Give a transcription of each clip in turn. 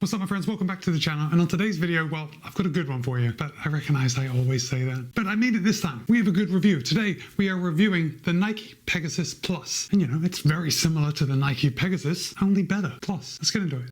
What's up my friends, welcome back to the channel, and on today's video, well, I've got a good one for you, but I recognize I always say that. But I made it this time. We have a good review. Today, we are reviewing the Nike Pegasus Plus. And you know, it's very similar to the Nike Pegasus, only better. Plus, let's get into it.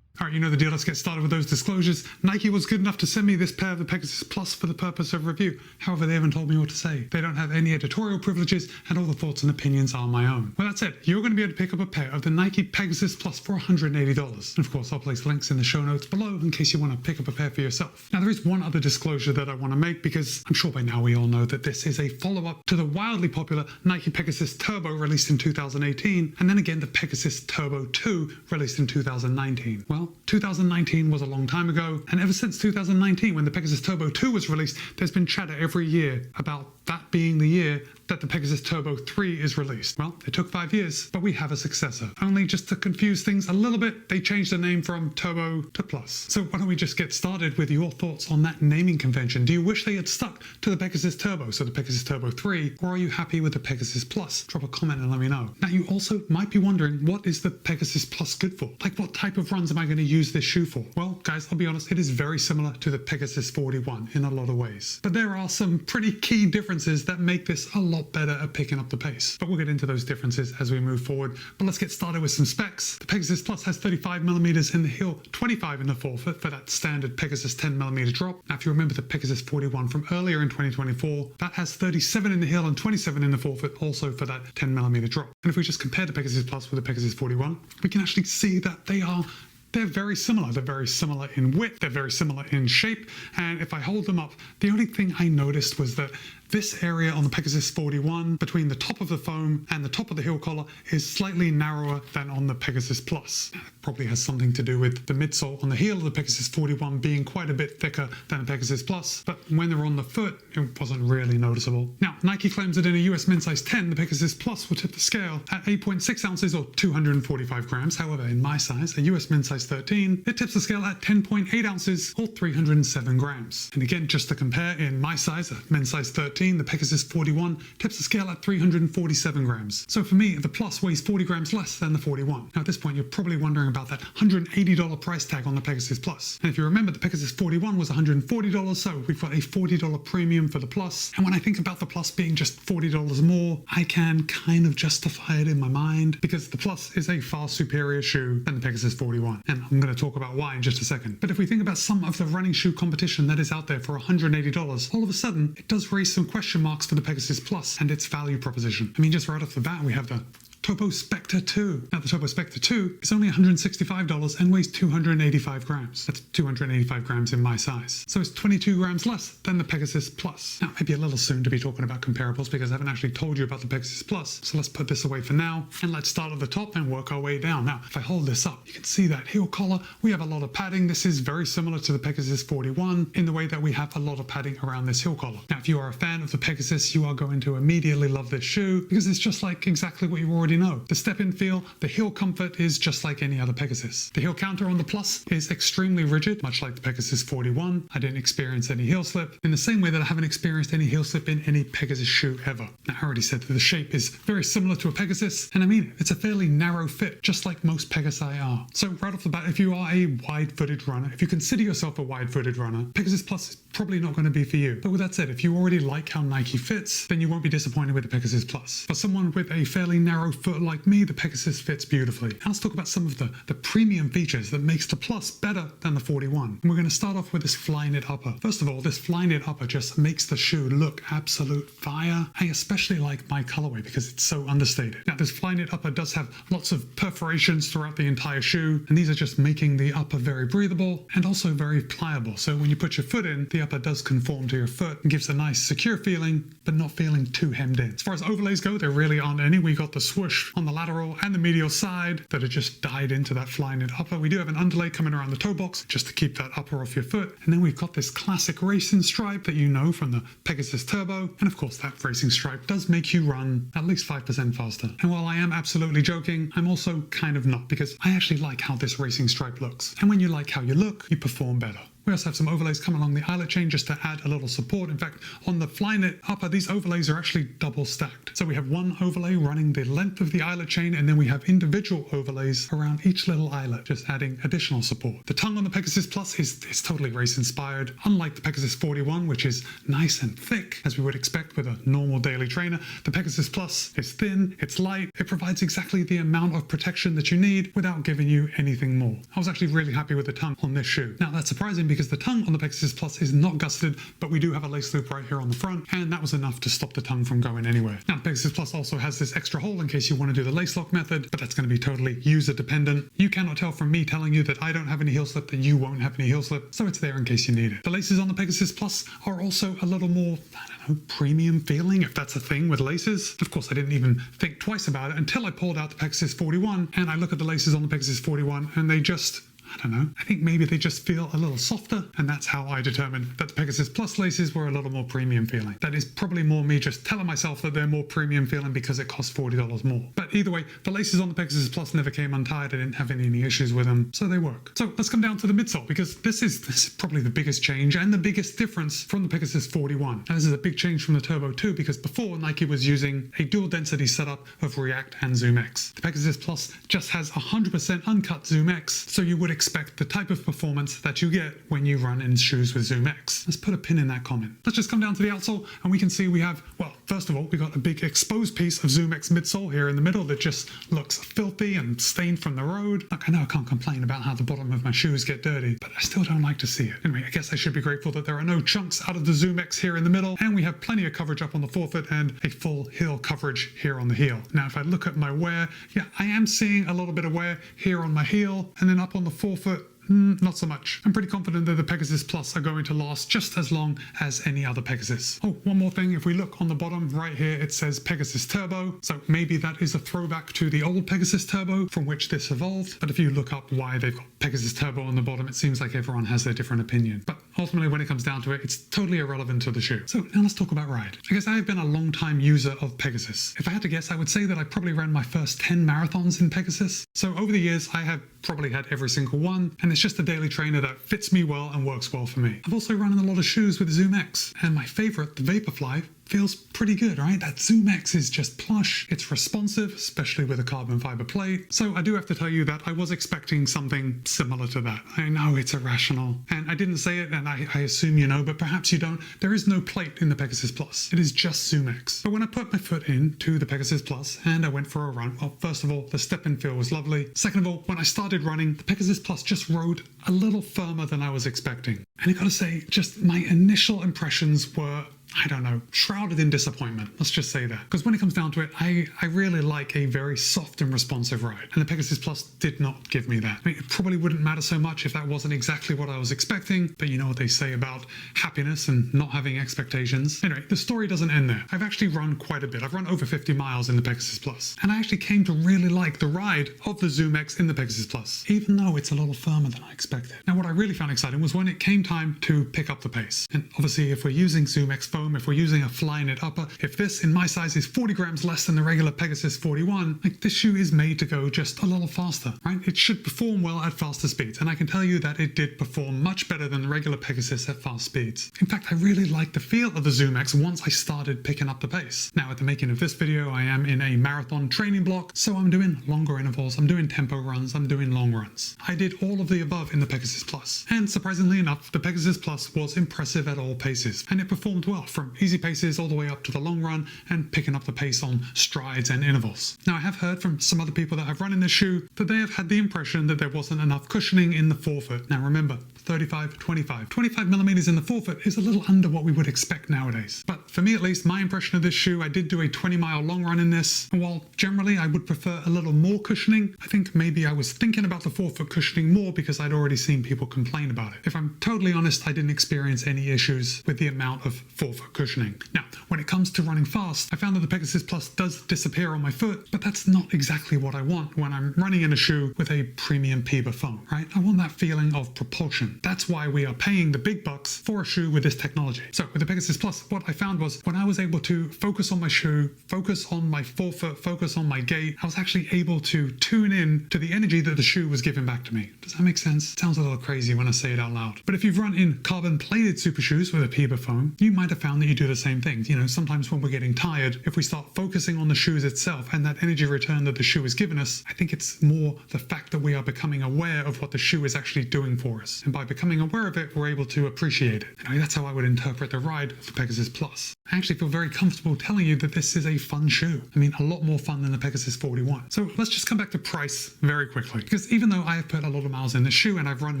All right, you know the deal. Let's get started with those disclosures. Nike was good enough to send me this pair of the Pegasus Plus for the purpose of review. However, they haven't told me what to say. They don't have any editorial privileges, and all the thoughts and opinions are my own. With that said, you're going to be able to pick up a pair of the Nike Pegasus Plus for $180. And of course, I'll place links in the show notes below in case you want to pick up a pair for yourself. Now, there is one other disclosure that I want to make because I'm sure by now we all know that this is a follow-up to the wildly popular Nike Pegasus Turbo released in 2018, and then again the Pegasus Turbo 2 released in 2019. Well, 2019 was a long time ago, and ever since 2019, when the Pegasus Turbo 2 was released, there's been chatter every year about that being the year that the Pegasus Turbo 3 is released. Well, it took 5 years, but we have a successor. Only just to confuse things a little bit, they changed the name from Turbo to Plus. So why don't we just get started with your thoughts on that naming convention? Do you wish they had stuck to the Pegasus Turbo, so the Pegasus Turbo 3, or are you happy with the Pegasus Plus? Drop a comment and let me know. Now, you also might be wondering, what is the Pegasus Plus good for? Like, what type of runs am I going to use this shoe for? Well, guys, I'll be honest, it is very similar to the Pegasus 41 in a lot of ways. But there are some pretty key differences that make this a lot better at picking up the pace. But we'll get into those differences as we move forward. But let's get started with some specs. The Pegasus Plus has 35mm in the heel, 25 in the forefoot for that standard Pegasus 10mm drop. Now, if you remember the Pegasus 41 from earlier in 2024, that has 37 in the heel and 27 in the forefoot, also for that 10mm drop. And if we just compare the Pegasus Plus with the Pegasus 41, we can actually see that they're very similar. They're very similar in width, they're very similar in shape, and if I hold them up, the only thing I noticed was that this area on the Pegasus 41 between the top of the foam and the top of the heel collar is slightly narrower than on the Pegasus Plus. It probably has something to do with the midsole on the heel of the Pegasus 41 being quite a bit thicker than the Pegasus Plus, but when they're on the foot, it wasn't really noticeable. Now, Nike claims that in a US men's size 10, the Pegasus Plus will tip the scale at 8.6 ounces or 245 grams. However, in my size, a US men's size 13, it tips the scale at 10.8 ounces or 307 grams. And again, just to compare, in my size, a men's size 13, the Pegasus 41 tips the scale at 347 grams. So for me, the Plus weighs 40 grams less than the 41. Now at this point, you're probably wondering about that $180 price tag on the Pegasus Plus. And if you remember, the Pegasus 41 was $140, so we've got a $40 premium for the Plus. And when I think about the Plus being just $40 more, I can kind of justify it in my mind because the Plus is a far superior shoe than the Pegasus 41. And I'm going to talk about why in just a second. But if we think about some of the running shoe competition that is out there for $180, all of a sudden, it does raise some question marks for the Pegasus Plus and its value proposition. I mean, just right off the bat, we have the Turbo Spectre 2. Now, the Turbo Spectre 2 is only $165 and weighs 285 grams. That's 285 grams in my size. So it's 22 grams less than the Pegasus Plus. Now, maybe a little soon to be talking about comparables because I haven't actually told you about the Pegasus Plus. So let's put this away for now and let's start at the top and work our way down. Now, if I hold this up, you can see that heel collar. We have a lot of padding. This is very similar to the Pegasus 41 in the way that we have a lot of padding around this heel collar. Now, if you are a fan of the Pegasus, you are going to immediately love this shoe because it's just like exactly what you already know. The step-in feel, the heel comfort is just like any other Pegasus. The heel counter on the Plus is extremely rigid, much like the Pegasus 41. I didn't experience any heel slip in the same way that I haven't experienced any heel slip in any Pegasus shoe ever. Now, I already said that the shape is very similar to a Pegasus, and I mean it. It's a fairly narrow fit, just like most Pegasi are. So right off the bat, if you are a wide-footed runner, if you consider yourself a wide-footed runner, Pegasus Plus is probably not going to be for you. But with that said, if you already like how Nike fits, then you won't be disappointed with the Pegasus Plus. For someone with a fairly narrow foot like me, the Pegasus fits beautifully. Now let's talk about some of the premium features that makes the Plus better than the 41. And we're going to start off with this fly-knit upper. First of all, this fly-knit upper just makes the shoe look absolute fire. I especially like my colorway because it's so understated. Now, this fly-knit upper does have lots of perforations throughout the entire shoe, and these are just making the upper very breathable and also very pliable. So when you put your foot in, the upper does conform to your foot and gives a nice secure feeling, but not feeling too hemmed in. As far as overlays go, there really aren't any. We got the swoosh on the lateral and the medial side that are just dyed into that fly-knit upper. We do have an underlay coming around the toe box just to keep that upper off your foot. And then we've got this classic racing stripe that you know from the Pegasus Turbo. And of course, that racing stripe does make you run at least 5% faster. And while I am absolutely joking, I'm also kind of not because I actually like how this racing stripe looks. And when you like how you look, you perform better. We also have some overlays come along the eyelet chain just to add a little support. In fact, on the Flyknit upper, these overlays are actually double stacked. So we have one overlay running the length of the eyelet chain, and then we have individual overlays around each little eyelet, just adding additional support. The tongue on the Pegasus Plus is totally race inspired. Unlike the Pegasus 41, which is nice and thick, as we would expect with a normal daily trainer, the Pegasus Plus is thin, it's light, it provides exactly the amount of protection that you need without giving you anything more. I was actually really happy with the tongue on this shoe. Now that's surprising because the tongue on the Pegasus Plus is not gusseted, but we do have a lace loop right here on the front, and that was enough to stop the tongue from going anywhere. Now the Pegasus Plus also has this extra hole in case you want to do the lace lock method, but that's going to be totally user dependent. You cannot tell from me telling you that I don't have any heel slip that you won't have any heel slip, so it's there in case you need it. The laces on the Pegasus Plus are also a little more, I don't know, premium feeling, if that's a thing with laces. Of course, I didn't even think twice about it until I pulled out the Pegasus 41, and I look at the laces on the Pegasus 41 and they just, I don't know, I think maybe they just feel a little softer, and that's how I determined that the Pegasus Plus laces were a little more premium feeling. That is probably more me just telling myself that they're more premium feeling because it costs $40 more. But either way, the laces on the Pegasus Plus never came untied. I didn't have any issues with them, so they work. So let's come down to the midsole, because this is probably the biggest change and the biggest difference from the Pegasus 41. And this is a big change from the Turbo 2, because before Nike was using a dual density setup of React and Zoom X. The Pegasus Plus just has 100% uncut Zoom X, so you would expect the type of performance that you get when you run in shoes with Zoom X. Let's put a pin in that comment. Let's just come down to the outsole, and we can see we have, well, first of all, we got a big exposed piece of Zoom X midsole here in the middle that just looks filthy and stained from the road. Look, I know I can't complain about how the bottom of my shoes get dirty, but I still don't like to see it. Anyway, I guess I should be grateful that there are no chunks out of the Zoom X here in the middle, and we have plenty of coverage up on the forefoot and a full heel coverage here on the heel. Now, if I look at my wear, yeah, I am seeing a little bit of wear here on my heel, and then up on the forefoot, not so much. I'm pretty confident that the Pegasus Plus are going to last just as long as any other Pegasus. Oh, one more thing. If we look on the bottom right here, it says Pegasus Turbo. So maybe that is a throwback to the old Pegasus Turbo from which this evolved. But if you look up why they've got Pegasus Turbo on the bottom, it seems like everyone has their different opinion. But ultimately, when it comes down to it, it's totally irrelevant to the shoe. So now let's talk about ride. I guess I've been a long time user of Pegasus. If I had to guess, I would say that I probably ran my first 10 marathons in Pegasus. So over the years, I have probably had every single one, and it's just a daily trainer that fits me well and works well for me. I've also run in a lot of shoes with Zoom X, and my favorite, the Vaporfly, feels pretty good, right? That Zoom X is just plush, it's responsive, especially with a carbon fiber plate. So I do have to tell you that I was expecting something similar to that. I know it's irrational, and I didn't say it, and I assume you know, but perhaps you don't. There is no plate in the Pegasus Plus. It is just Zoom X. But when I put my foot into the Pegasus Plus and I went for a run, well, first of all, the step-in feel was lovely. Second of all, when I started running, the Pegasus Plus just rode a little firmer than I was expecting. And I gotta say, just my initial impressions were, I don't know, shrouded in disappointment. Let's just say that. Because when it comes down to it, I really like a very soft and responsive ride. And the Pegasus Plus did not give me that. I mean, it probably wouldn't matter so much if that wasn't exactly what I was expecting, but you know what they say about happiness and not having expectations. Anyway, the story doesn't end there. I've actually run quite a bit. I've run over 50 miles in the Pegasus Plus. And I actually came to really like the ride of the Zoom X in the Pegasus Plus, even though it's a little firmer than I expected. Now, what I really found exciting was when it came time to pick up the pace. And obviously, if we're using Zoom X foam, if we're using a Flyknit upper, if this in my size is 40 grams less than the regular Pegasus 41, like this shoe is made to go just a little faster, right? It should perform well at faster speeds, and I can tell you that it did perform much better than the regular Pegasus at fast speeds. In fact, I really liked the feel of the Zoom X once I started picking up the pace. Now, at the making of this video, I am in a marathon training block, so I'm doing longer intervals, I'm doing tempo runs, I'm doing long runs. I did all of the above in the Pegasus Plus, and surprisingly enough, the Pegasus Plus was impressive at all paces, and it performed well from easy paces all the way up to the long run and picking up the pace on strides and intervals. Now, I have heard from some other people that have run in this shoe that they have had the impression that there wasn't enough cushioning in the forefoot. Now remember, 25 millimeters in the forefoot is a little under what we would expect nowadays. But for me at least, my impression of this shoe, I did do a 20-mile long run in this, and while generally I would prefer a little more cushioning, I think maybe I was thinking about the forefoot cushioning more because I'd already seen people complain about it. If I'm totally honest, I didn't experience any issues with the amount of forefoot forefoot cushioning. Now, when it comes to running fast, I found that the Pegasus Plus does disappear on my foot, but that's not exactly what I want when I'm running in a shoe with a premium PEBA foam, right? I want that feeling of propulsion. That's why we are paying the big bucks for a shoe with this technology. So with the Pegasus Plus, what I found was when I was able to focus on my shoe, focus on my forefoot, focus on my gait, I was actually able to tune in to the energy that the shoe was giving back to me. Does that make sense? It sounds a little crazy when I say it out loud. But if you've run in carbon-plated super shoes with a PEBA foam, you might have found that you do the same things. You know, sometimes when we're getting tired, if we start focusing on the shoes itself and that energy return that the shoe is giving us, I think it's more the fact that we are becoming aware of what the shoe is actually doing for us. And by becoming aware of it, we're able to appreciate it. Anyway, that's how I would interpret the ride of the Pegasus Plus. I actually feel very comfortable telling you that this is a fun shoe. I mean, a lot more fun than the Pegasus 41. So let's just come back to price very quickly. Because even though I have put a lot of miles in this shoe and I've run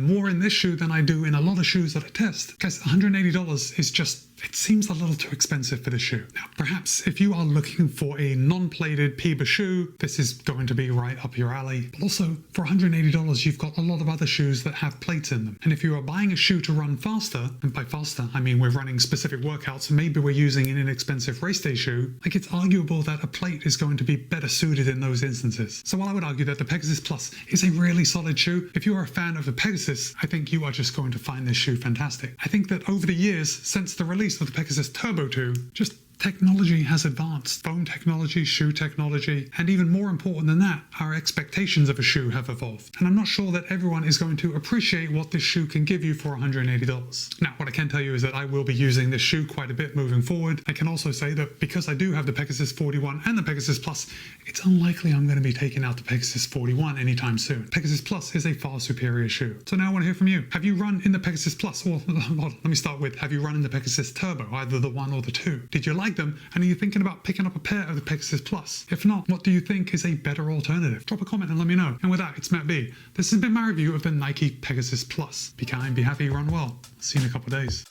more in this shoe than I do in a lot of shoes that I test, guys, $180 is just, it seems a little too expensive for this shoe. Now, perhaps if you are looking for a non-plated PEBA shoe, this is going to be right up your alley. But also, for $180, you've got a lot of other shoes that have plates in them. And if you are buying a shoe to run faster, and by faster, I mean we're running specific workouts, maybe we're using an inexpensive race day shoe, like it's arguable that a plate is going to be better suited in those instances. So while I would argue that the Pegasus Plus is a really solid shoe, if you are a fan of the Pegasus, I think you are just going to find this shoe fantastic. I think that over the years, since the release of the Pegasus Turbo 2, just technology has advanced. Foam technology, shoe technology, and even more important than that, our expectations of a shoe have evolved. And I'm not sure that everyone is going to appreciate what this shoe can give you for $180. Now, what I can tell you is that I will be using this shoe quite a bit moving forward. I can also say that because I do have the Pegasus 41 and the Pegasus Plus, it's unlikely I'm going to be taking out the Pegasus 41 anytime soon. Pegasus Plus is a far superior shoe. So now I want to hear from you. Have you run in the Pegasus Plus? Or let me start with, have you run in the Pegasus Turbo, either the 1 or the 2? Did you like them, and are you thinking about picking up a pair of the Pegasus Plus? If not, what do you think is a better alternative? Drop a comment and let me know. And with that, it's Matt B. This has been my review of the Nike Pegasus Plus. Be kind, be happy, run well. See you in a couple of days.